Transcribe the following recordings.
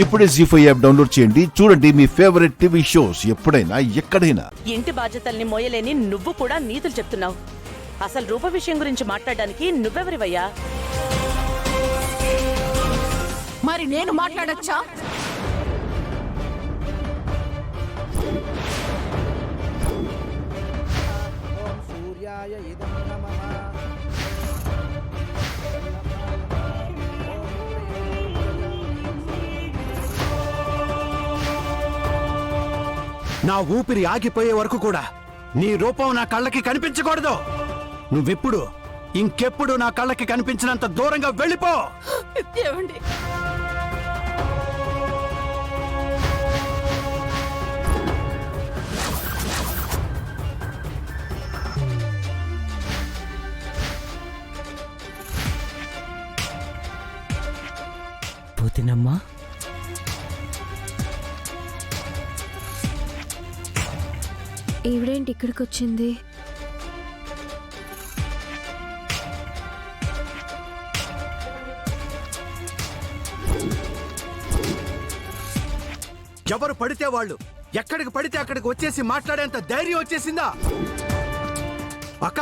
ఇప్పుడే జీ5 app download చేయండి. చూడండి మీ ఫేవరెట్ టీవీ షోస్ ఎప్పుడైనా ఎక్కడైనా. ఇంటి బాధ్యతల్ని మోయలేని నువ్వు కూడా నీతులు చెప్తున్నావు. అసలు రూప విషయం గురించి మాట్లాడడానికి నువ్వెవరివయ్యా? మరి నేను మాట్లాడొచ్చా? నా ఊపిరి ఆగిపోయే వరకు కూడా నీ రూపం నా కళ్ళకి కనిపించకూడదు. నువ్వెప్పుడు ఇంకెప్పుడు నా కళ్ళకి కనిపించినంత దూరంగా వెళ్ళిపో. ఏమండి, పోతినమ్మా, ఈవిడేంటి ఇక్కడికి వచ్చింది? ఎవరు పడితే వాళ్ళు ఎక్కడికి పడితే అక్కడికి వచ్చేసి మాట్లాడేంత ధైర్యం వచ్చేసిందా? అక్క,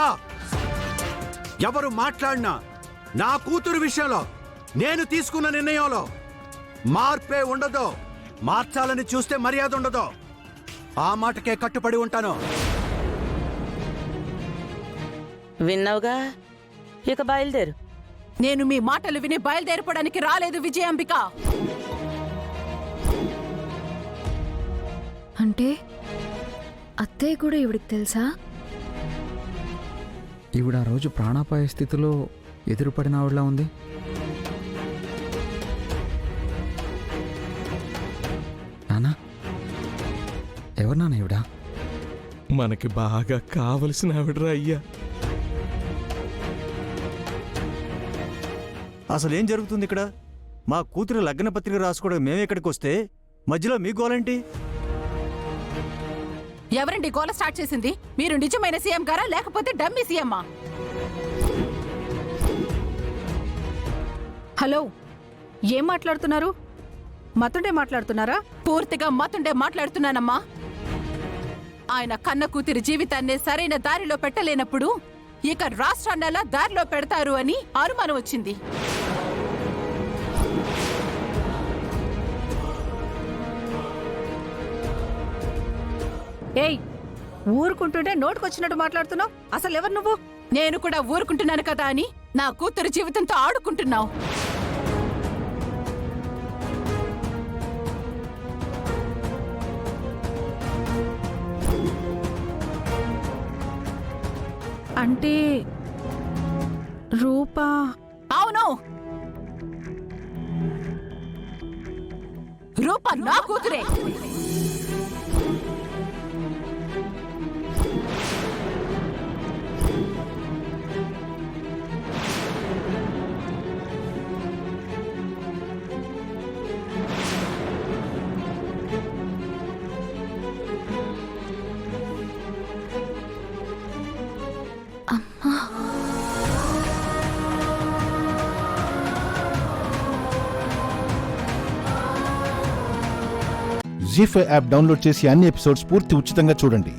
ఎవరు మాట్లాడినా నా కూతురు విషయంలో నేను తీసుకున్న నిర్ణయంలో మార్పే ఉండదు. మార్చాలని చూస్తే మర్యాద ఉండదు. ఆ మాటకే కట్టుబడి ఉంటాను. విన్నావుగా, ఇక బయలుదేరు. నేను మీ మాటలు విని బయలుదేరిపోవడానికి రాలేదు విజయాంబిక. అంటే అత్తయ్య కూడా ఈవిడికి తెలుసా? ఈవిడ ఆ రోజు ప్రాణాపాయ స్థితిలో ఎదురుపడిన ఆవిడలా ఉంది. నానా, ఎవరు నాన్న ఈవిడ? మనకి బాగా కావలసిన ఆవిడరా అయ్యా. అసలేం జరుగుతుంది ఇక్కడ? మా కూతురు లగ్న పత్రిక రాసుకోవడం మేమే ఇక్కడికి వస్తే మధ్యలో మీ గోలేంటి? ఎవరండి గోల స్టార్ట్ చేసింది? మీరు నిజమైన సీఎం గారా లేకపోతే డమ్మీ సీఎమ్మా? హలో, ఏం మాట్లాడుతున్నారు? మతుండే మాట్లాడుతున్నారా? పూర్తిగా మతుండే మాట్లాడుతున్నానమ్మా. ఆయన కన్న కూతురి జీవితాన్ని సరైన దారిలో పెట్టలేనప్పుడు ఇక రాష్ట్రాన్ని ఎలా దారిలో పెడతారు అని అనుమానం వచ్చింది. ఏయ్, ఊరుకుంటుంటే నోటుకొచ్చినట్టు మాట్లాడుతున్నావు. అసలు ఎవరు నువ్వు? నేను కూడా ఊరుకుంటున్నాను కదా అని నా కూతురు జీవితంతో ఆడుకుంటున్నావు. అంటే రూపా? అవును, రూప నా కూతురే. జీ5 యాప్ డౌన్లోడ్ చేసి అన్ని ఎపిసోడ్స్ పూర్తి ఉచితంగా చూడండి.